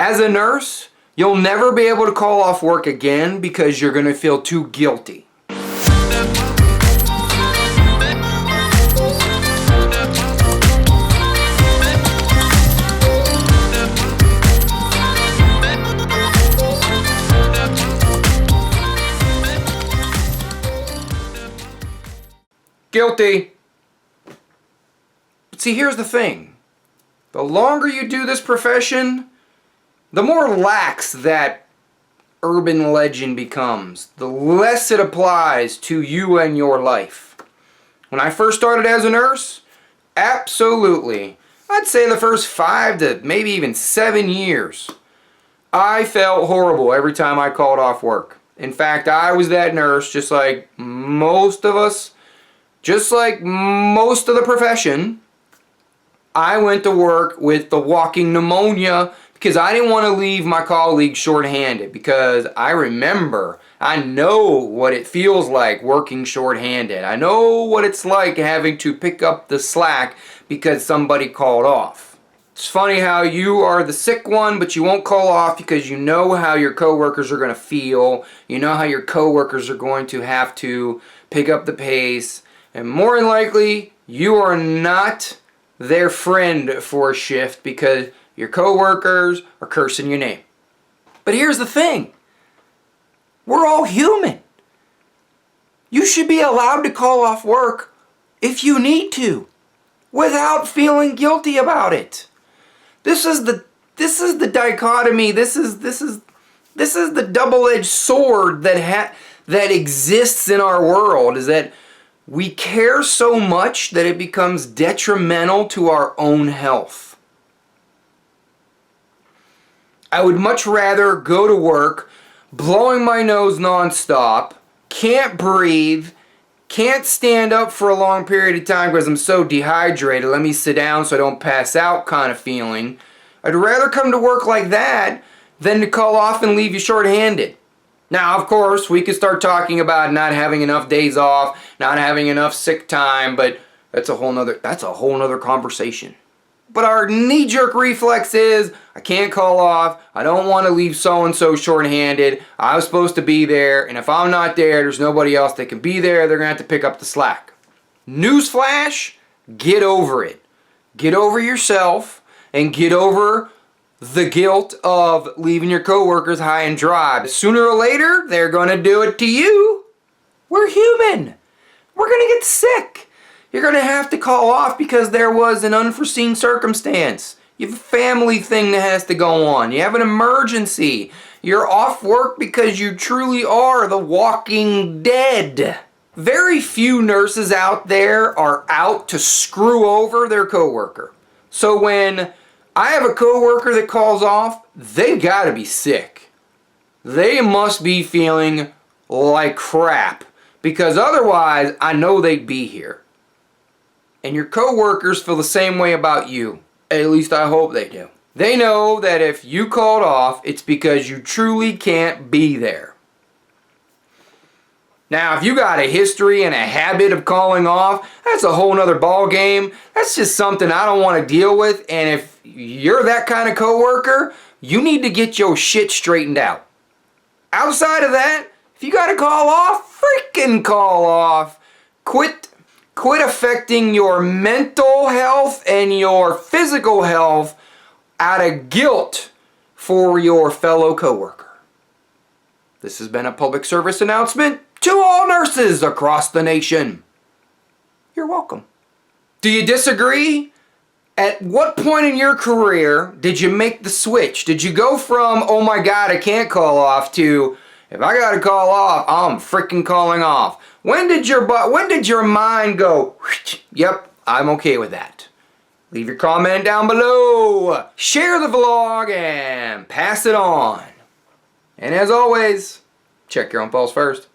As a nurse, you'll never be able to call off work again because you're going to feel too guilty. Guilty. But see, here's the thing. The longer you do this profession, the more lax that urban legend becomes. The less it applies to you and your life. When I first started as a nurse, absolutely. I'd say the first 5 to maybe even 7 years, I felt horrible every time I called off work. In fact, I was that nurse just like most of us. Just like most of the profession, I went to work with the walking pneumonia because I didn't want to leave my colleagues shorthanded, because I know what it feels like working shorthanded. I know what it's like having to pick up the slack because somebody called off. It's funny how you are the sick one, but you won't call off because you know how your coworkers are going to feel. You know how your coworkers are going to have to pick up the pace. And more than likely, you are not their friend for a shift because your coworkers are cursing your name. But here's the thing. We're all human. You should be allowed to call off work if you need to, without feeling guilty about it. This is the dichotomy. This is the double-edged sword that exists in our world, is that we care so much that it becomes detrimental to our own health. I would much rather go to work blowing my nose nonstop, can't breathe, can't stand up for a long period of time because I'm so dehydrated, let me sit down so I don't pass out kind of feeling. I'd rather come to work like that than to call off and leave you shorthanded. Now, of course, we could start talking about not having enough days off, not having enough sick time, but that's a whole nother conversation. But our knee-jerk reflex is, I can't call off, I don't want to leave so-and-so shorthanded, I was supposed to be there, and if I'm not there, there's nobody else that can be there, they're going to have to pick up the slack. Newsflash, get over it. Get over yourself, and get over the guilt of leaving your coworkers high and dry. Sooner or later, they're going to do it to you. We're human. We're going to get sick. You're going to have to call off because there was an unforeseen circumstance. You have a family thing that has to go on. You have an emergency. You're off work because you truly are the walking dead. Very few nurses out there are out to screw over their coworker. So when I have a coworker that calls off, they gotta be sick. They must be feeling like crap, because otherwise I know they'd be here. And your coworkers feel the same way about you. At least I hope they do. They know that if you called off, it's because you truly can't be there. Now, if you got a history and a habit of calling off, that's a whole nother ball game. That's just something I don't want to deal with. And if you're that kind of coworker, you need to get your shit straightened out. Outside of that, if you got to call off, freaking call off. Quit affecting your mental health and your physical health out of guilt for your fellow coworker. This has been a public service announcement to all nurses across the nation. You're welcome. Do you disagree? At what point in your career did you make the switch? Did you go from, oh my God, I can't call off, to, if I gotta call off, I'm freaking calling off? When did your mind go, yep, I'm okay with that? Leave your comment down below. Share the vlog and pass it on. And as always, check your own pulse first.